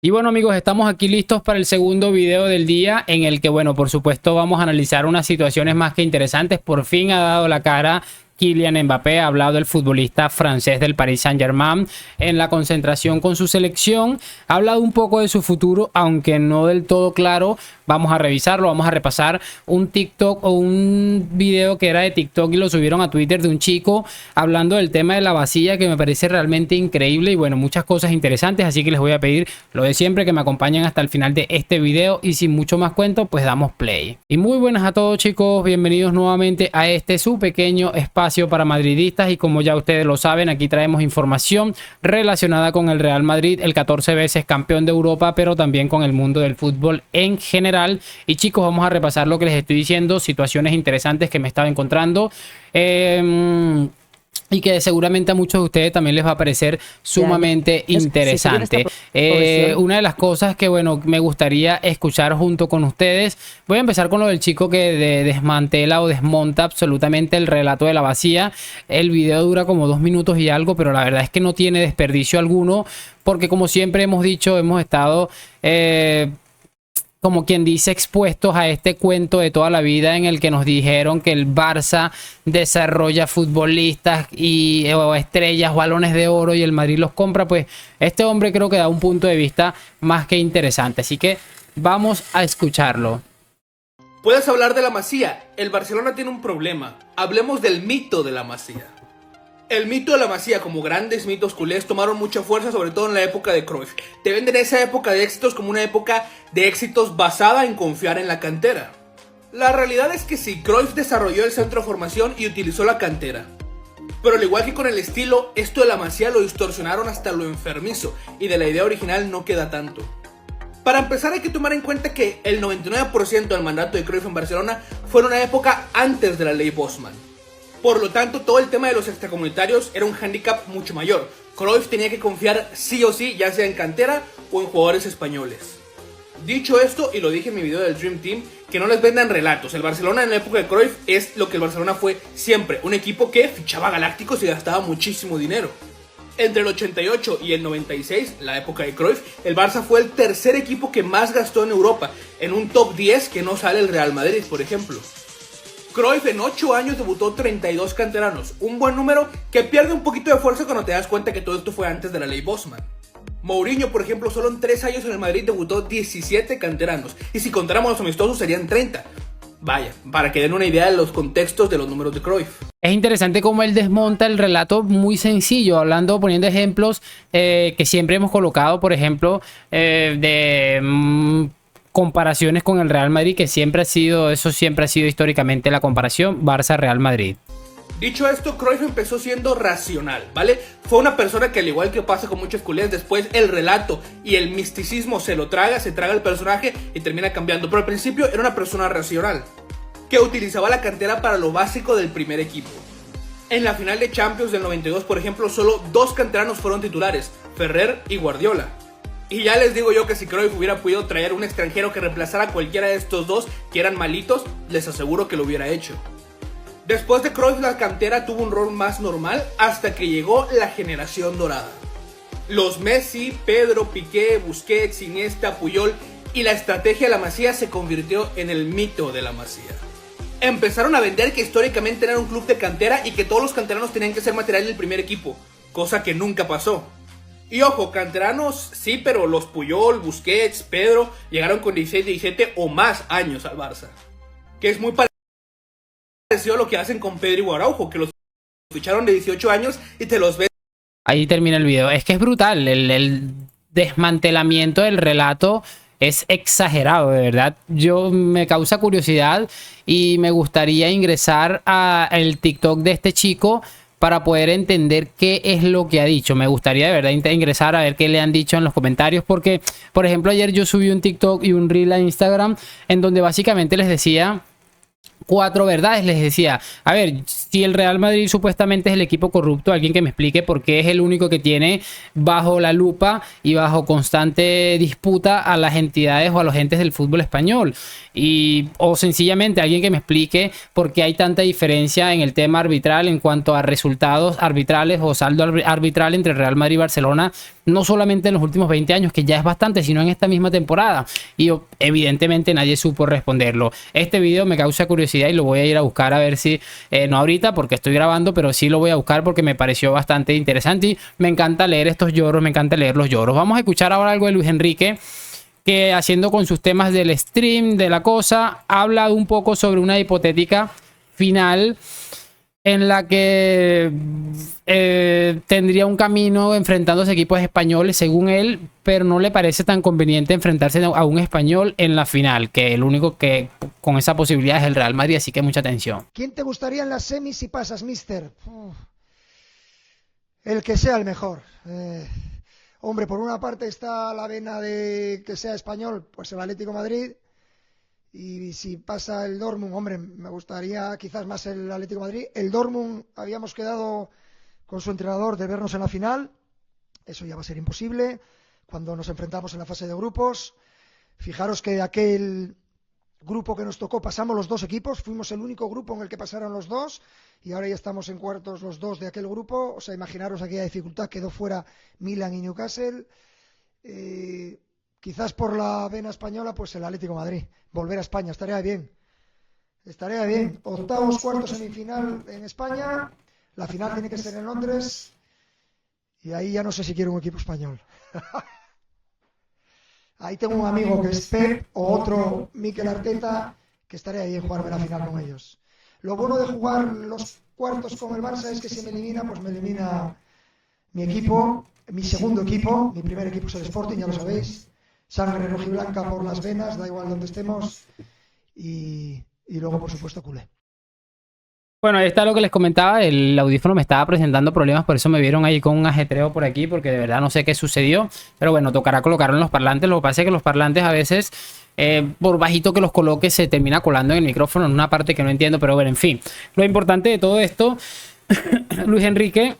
Y bueno amigos, estamos aquí listos para el segundo video del día en el que, bueno, por supuesto vamos a analizar unas situaciones más que interesantes. Por fin ha dado la cara Kylian Mbappé, ha hablado el futbolista francés del Paris Saint-Germain en la concentración con su selección. Ha hablado un poco de su futuro, aunque no del todo claro. Vamos a revisarlo, vamos a repasar un TikTok o un video que era de TikTok y lo subieron a Twitter de un chico hablando del tema de la vacía, que me parece realmente increíble y bueno, muchas cosas interesantes. Así que les voy a pedir lo de siempre, que me acompañen hasta el final de este video y sin mucho más cuento, pues damos play. Y muy buenas a todos chicos, bienvenidos nuevamente a este su pequeño espacio para madridistas. Y como ya ustedes lo saben, aquí traemos información relacionada con el Real Madrid, el 14 veces campeón de Europa, pero también con el mundo del fútbol en general. Y chicos, vamos a repasar lo que les estoy diciendo, situaciones interesantes que me estaba encontrando. Y que seguramente a muchos de ustedes también les va a parecer sumamente interesante. Una de las cosas que, bueno, me gustaría escuchar junto con ustedes. Voy a empezar con lo del chico que desmantela o desmonta absolutamente el relato de la vacía. El video dura como 2 minutos y algo, pero la verdad es que no tiene desperdicio alguno. Porque como siempre hemos dicho, hemos estado... como quien dice, expuestos a este cuento de toda la vida en el que nos dijeron que el Barça desarrolla futbolistas o estrellas, balones de oro, y el Madrid los compra. Pues este hombre creo que da un punto de vista más que interesante, así que vamos a escucharlo. Puedes hablar de la Masía. El Barcelona tiene un problema. Hablemos del mito de la Masía. El mito de la Masía, como grandes mitos culés, tomaron mucha fuerza, sobre todo en la época de Cruyff. Te venden esa época de éxitos como una época de éxitos basada en confiar en la cantera. La realidad es que sí, Cruyff desarrolló el centro de formación y utilizó la cantera. Pero al igual que con el estilo, esto de la Masía lo distorsionaron hasta lo enfermizo, y de la idea original no queda tanto. Para empezar, hay que tomar en cuenta que el 99% del mandato de Cruyff en Barcelona fue en una época antes de la ley Bosman. Por lo tanto, todo el tema de los extracomunitarios era un hándicap mucho mayor. Cruyff tenía que confiar sí o sí, ya sea en cantera o en jugadores españoles. Dicho esto, y lo dije en mi video del Dream Team, que no les vendan relatos. El Barcelona en la época de Cruyff es lo que el Barcelona fue siempre, un equipo que fichaba galácticos y gastaba muchísimo dinero. Entre el 88 y el 96, la época de Cruyff, el Barça fue el tercer equipo que más gastó en Europa, en un top 10 que no sale el Real Madrid, por ejemplo. Cruyff en 8 años debutó 32 canteranos, un buen número que pierde un poquito de fuerza cuando te das cuenta que todo esto fue antes de la ley Bosman. Mourinho, por ejemplo, solo en 3 años en el Madrid debutó 17 canteranos, y si contáramos los amistosos serían 30. Vaya, para que den una idea de los contextos de los números de Cruyff. Es interesante cómo él desmonta el relato muy sencillo, poniendo ejemplos que siempre hemos colocado, por ejemplo, comparaciones con el Real Madrid, que siempre ha sido históricamente la comparación Barça-Real Madrid. Dicho esto, Cruyff empezó siendo racional, ¿vale? Fue una persona que, al igual que pasa con muchos culés, después el relato y el misticismo se traga el personaje y termina cambiando. Pero al principio era una persona racional, que utilizaba la cantera para lo básico del primer equipo. En la final de Champions del 92, por ejemplo, solo 2 canteranos fueron titulares, Ferrer y Guardiola. Y ya les digo yo que si Cruyff hubiera podido traer un extranjero que reemplazara a cualquiera de estos dos que eran malitos, les aseguro que lo hubiera hecho. Después de Cruyff, la cantera tuvo un rol más normal hasta que llegó la generación dorada. Los Messi, Pedro, Piqué, Busquets, Iniesta, Puyol, y la estrategia de la Masía se convirtió en el mito de la Masía. Empezaron a vender que históricamente eran un club de cantera y que todos los canteranos tenían que ser material del primer equipo, cosa que nunca pasó. Y ojo, canteranos sí, pero los Puyol, Busquets, Pedro llegaron con 16, 17 o más años al Barça. Que es muy parecido a lo que hacen con Pedro y Araujo, que los ficharon de 18 años y te los ves. Ahí termina el video. Es que es brutal, el desmantelamiento del relato es exagerado, de verdad. Me causa curiosidad y me gustaría ingresar al TikTok de este chico para poder entender qué es lo que ha dicho. Me gustaría de verdad ingresar a ver qué le han dicho en los comentarios, porque, por ejemplo, ayer yo subí un TikTok y un Reel a Instagram en donde básicamente les decía 4 verdades. Les decía, a ver, si el Real Madrid supuestamente es el equipo corrupto, alguien que me explique por qué es el único que tiene bajo la lupa y bajo constante disputa a las entidades o a los entes del fútbol español. O sencillamente alguien que me explique por qué hay tanta diferencia en el tema arbitral en cuanto a resultados arbitrales o saldo arbitral entre Real Madrid y Barcelona, no solamente en los últimos 20 años, que ya es bastante, sino en esta misma temporada. Y evidentemente nadie supo responderlo. Este video me causa curiosidad y lo voy a ir a buscar a ver si, no ahorita porque estoy grabando, pero sí lo voy a buscar porque me pareció bastante interesante y me encanta leer estos lloros, me encanta leer los lloros. Vamos a escuchar ahora algo de Luis Enrique, que haciendo con sus temas del stream, de la cosa, habla un poco sobre una hipotética final en la que tendría un camino enfrentándose a equipos españoles según él, pero no le parece tan conveniente enfrentarse a un español en la final, que el único que con esa posibilidad es el Real Madrid, así que mucha atención. ¿Quién te gustaría en las semis si pasas, mister? El que sea el mejor. Hombre, por una parte está la vena de que sea español, pues el Atlético de Madrid. Y si pasa el Dortmund, hombre, me gustaría quizás más el Atlético de Madrid. El Dortmund, habíamos quedado con su entrenador de vernos en la final. Eso ya va a ser imposible cuando nos enfrentamos en la fase de grupos. Fijaros que de aquel grupo que nos tocó pasamos los dos equipos. Fuimos el único grupo en el que pasaron los dos. Y ahora ya estamos en cuartos los dos de aquel grupo. O sea, imaginaros aquella dificultad. Quedó fuera Milan y Newcastle. Quizás por la vena española, pues el Atlético de Madrid. Volver a España, estaría bien. Estaría bien. Octavos, cuartos, semifinal en España. La final tiene que ser en Londres. Y ahí ya no sé si quiero un equipo español. Ahí tengo un amigo que es Pep o otro Mikel Arteta, que estaría bien jugarme la final con ellos. Lo bueno de jugar los cuartos con el Barça es que si me elimina, pues me elimina mi equipo, mi segundo equipo. Mi primer equipo es el Sporting, ya lo sabéis. Sangre rojiblanca por las venas, da igual donde estemos. Y luego, por supuesto, culé. Bueno, ahí está lo que les comentaba. El audífono me estaba presentando problemas, por eso me vieron ahí con un ajetreo por aquí, porque de verdad no sé qué sucedió. Pero bueno, tocará colocarlo en los parlantes. Lo que pasa es que los parlantes a veces, por bajito que los coloque, se termina colando en el micrófono en una parte que no entiendo. Pero bueno, en fin. Lo importante de todo esto, Luis Enrique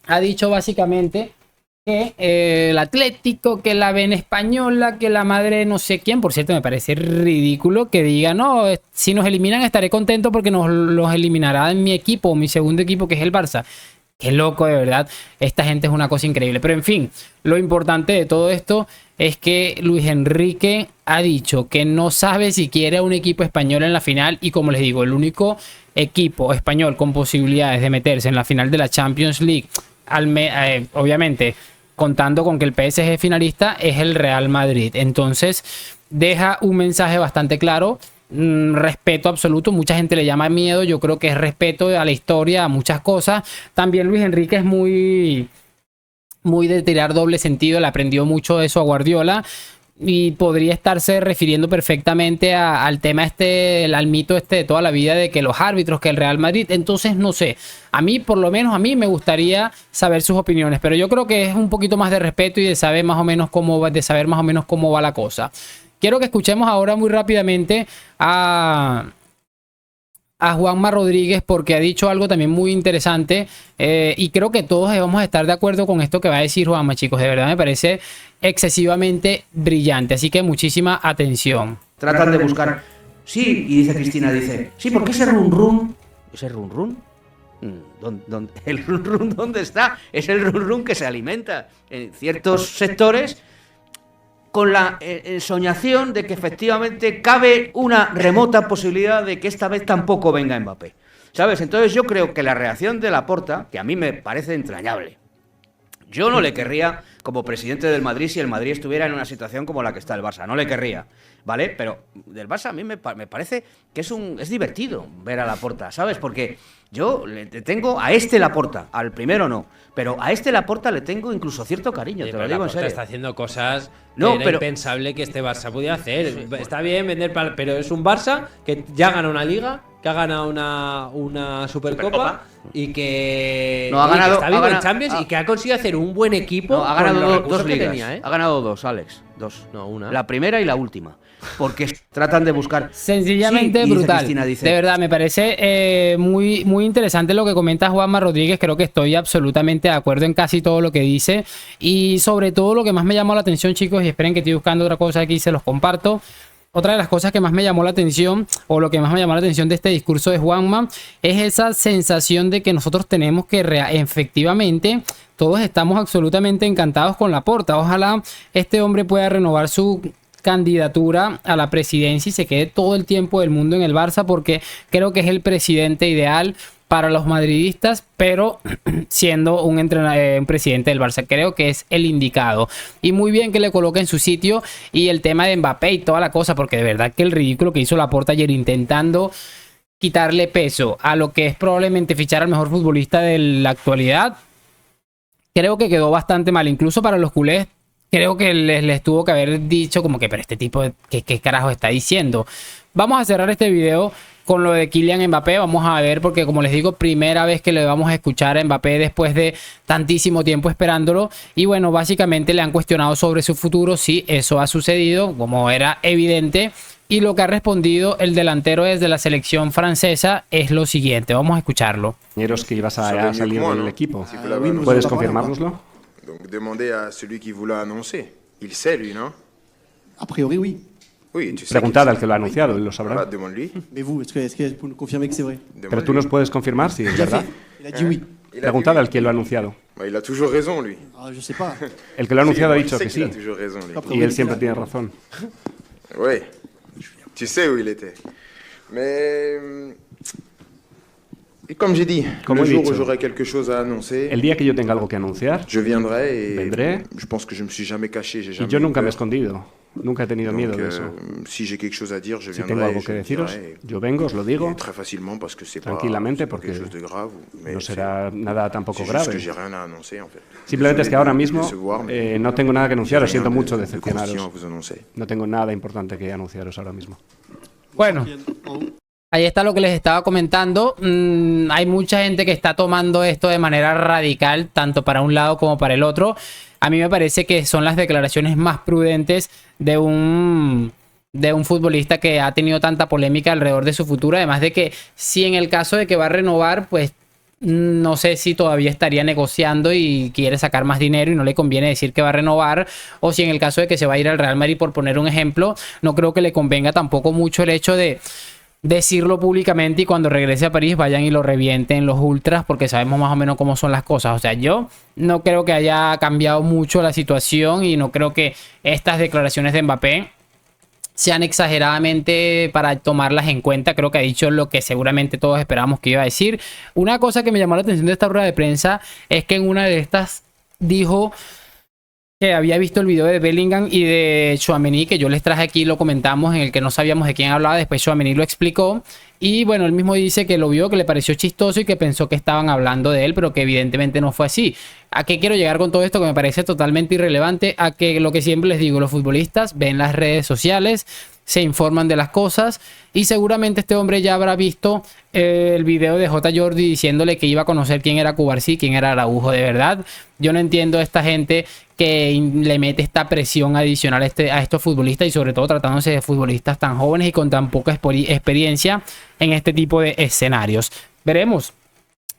ha dicho básicamente que el Atlético, que la vena española, que la madre no sé quién. Por cierto, me parece ridículo que diga, no, si nos eliminan estaré contento porque los eliminará en mi equipo, mi segundo equipo, que es el Barça. Qué loco, de verdad. Esta gente es una cosa increíble. Pero en fin, lo importante de todo esto es que Luis Enrique ha dicho que no sabe si quiere a un equipo español en la final. Y como les digo, el único equipo español con posibilidades de meterse en la final de la Champions League, obviamente contando con que el PSG es finalista, es el Real Madrid. Entonces deja un mensaje bastante claro, respeto absoluto. Mucha gente le llama miedo, yo creo que es respeto a la historia, a muchas cosas. También Luis Enrique es muy de tirar doble sentido, le aprendió mucho eso a Guardiola. Y podría estarse refiriendo perfectamente al tema al mito de toda la vida de que los árbitros, que el Real Madrid. Entonces no sé, a mí por lo menos a mí me gustaría saber sus opiniones, pero yo creo que es un poquito más de respeto y de saber más o menos cómo va la cosa. Quiero que escuchemos ahora muy rápidamente a Juanma Rodríguez, porque ha dicho algo también muy interesante, y creo que todos vamos a estar de acuerdo con esto que va a decir Juanma, chicos. De verdad me parece excesivamente brillante, así que muchísima atención. Tratan de buscar, sí, y dice Cristina, sí, porque ese run run, ¿el run run dónde está? Es el run run que se alimenta en ciertos sectores con la ensoñación de que efectivamente cabe una remota posibilidad de que esta vez tampoco venga Mbappé, ¿sabes? Entonces yo creo que la reacción de Laporta, que a mí me parece entrañable, yo no le querría como presidente del Madrid si el Madrid estuviera en una situación como la que está el Barça, no le querría, ¿vale? Pero del Barça a mí me parece que es divertido ver a Laporta, ¿sabes? Porque yo le tengo a Laporta, al primero no, pero a Laporta le tengo incluso cierto cariño, te lo digo en serio. Está haciendo cosas no, que era impensable que este Barça pudiera hacer. Está bien vender, pero es un Barça que ya gana una liga que ha ganado una Supercopa y que, No, ha oye, que ganado- está vivo ha en ganado- Champions y que ha conseguido hacer un buen equipo. No, ha con ganado los recursos dos que ligas. tenía, ¿eh? Ha ganado dos, Alex. Dos. No, una. La primera y la última. Porque tratan de buscar. Sencillamente Sí, y dice brutal. Cristina, dice, De verdad, me parece muy, muy interesante lo que comenta Juanma Rodríguez. Creo que estoy absolutamente de acuerdo en casi todo lo que dice. Y sobre todo lo que más me llamó la atención, chicos, y esperen que estoy buscando otra cosa aquí, se los comparto. Otra de las cosas que más me llamó la atención, o lo que más me llamó la atención de este discurso de Juanma, es esa sensación de que nosotros tenemos que efectivamente todos estamos absolutamente encantados con Laporta. Ojalá este hombre pueda renovar su candidatura a la presidencia y se quede todo el tiempo del mundo en el Barça, porque creo que es el presidente ideal para los madridistas, pero siendo un presidente del Barça, creo que es el indicado. Y muy bien que le coloque en su sitio, y el tema de Mbappé y toda la cosa, porque de verdad que el ridículo que hizo Laporta ayer intentando quitarle peso a lo que es probablemente fichar al mejor futbolista de la actualidad, creo que quedó bastante mal, incluso para los culés. Creo que les tuvo que haber dicho como que, pero este tipo, ¿qué carajo está diciendo? Vamos a cerrar este video con lo de Kylian Mbappé. Vamos a ver, porque como les digo, primera vez que le vamos a escuchar a Mbappé después de tantísimo tiempo esperándolo. Y bueno, básicamente le han cuestionado sobre su futuro. Sí, eso ha sucedido, como era evidente. Y lo que ha respondido el delantero desde la selección francesa es lo siguiente. Vamos a escucharlo. Compañeros que ibas a salir del equipo. Si vous l'avez annoncé. ¿Puedes confirmárnoslo? Donc demandez à celui qui vous l'a annoncé. Il sait, lui, non? A priori, oui. Oui, tu sais. Preguntad qu'il al sait. que lo ha anunciado, él lo Voilà, sabrá. demande-lui. Mais vous, est-ce que vous nous confirmez que c'est vrai? Pero tú nos puedes confirmar si es verdad. Il a dit oui. Il a Preguntad dit oui. al que lo ha anunciado. Bah, il a toujours raison, lui. Ah, je sais pas. El que lo ha anunciado ha Si, dicho je sais que qu'il sí. a toujours raison, lui. Après, Y él siempre tiene razón. Oui. Tu sais où il était. Mais. Et comme j'ai dit, Como le he jour dicho. où j'aurai quelque chose à annoncer, El día que yo tenga algo que anunciar, je viendrai et Vendré. je pense que je me suis jamais caché, j'ai y jamais yo eu nunca me he peur. escondido, nunca he tenido Donc, miedo de eso. si j'ai quelque chose à dire, je Si viendrai. tengo algo je que le deciros, dirai. yo vengo, os lo digo, Et très facilement parce que c'est pas, tranquilamente, c'est pas porque quelque chose de grave, mais no c'est- será nada tampoco c'est juste que grave. j'ai rien à annoncer en fait. Simplemente es que Désolé ahora de mismo décevoir, mais no tengo nada que anunciaros, j'ai rien siento de- mucho de conscient à decepcionaros. vous annoncer. No tengo nada importante que anunciaros ahora mismo. Bueno, ahí está lo que les estaba comentando. Hay mucha gente que está tomando esto de manera radical, tanto para un lado como para el otro. A mí me parece que son las declaraciones más prudentes de un futbolista que ha tenido tanta polémica alrededor de su futuro. Además de que si en el caso de que va a renovar, pues no sé si todavía estaría negociando y quiere sacar más dinero y no le conviene decir que va a renovar, o si en el caso de que se va a ir al Real Madrid, por poner un ejemplo, no creo que le convenga tampoco mucho el hecho de decirlo públicamente y cuando regrese a París vayan y lo revienten los ultras, porque sabemos más o menos cómo son las cosas. O sea, yo no creo que haya cambiado mucho la situación y no creo que estas declaraciones de Mbappé sean exageradamente para tomarlas en cuenta. Creo que ha dicho lo que seguramente todos esperábamos que iba a decir. Una cosa que me llamó la atención de esta rueda de prensa es que en una de estas dijo que había visto el video de Bellingham y de Tchouaméni, que yo les traje aquí, lo comentamos, en el que no sabíamos de quién hablaba. Después Tchouaméni lo explicó. Y bueno, él mismo dice que lo vio, que le pareció chistoso y que pensó que estaban hablando de él, pero que evidentemente no fue así. ¿A qué quiero llegar con todo esto? Que me parece totalmente irrelevante. A que lo que siempre les digo, los futbolistas ven las redes sociales, se informan de las cosas y seguramente este hombre ya habrá visto el video de J. Jordi diciéndole que iba a conocer quién era Cubarsí, quién era Araujo. De verdad, yo no entiendo a esta gente que le mete esta presión adicional a estos futbolistas, y sobre todo tratándose de futbolistas tan jóvenes y con tan poca experiencia en este tipo de escenarios. Veremos.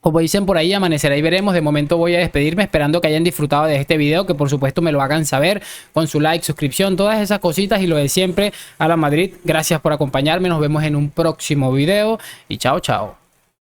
Como dicen por ahí, amanecerá y veremos. De momento voy a despedirme esperando que hayan disfrutado de este video, que por supuesto me lo hagan saber con su like, suscripción, todas esas cositas y lo de siempre. A la Madrid, gracias por acompañarme. Nos vemos en un próximo video y chao, chao.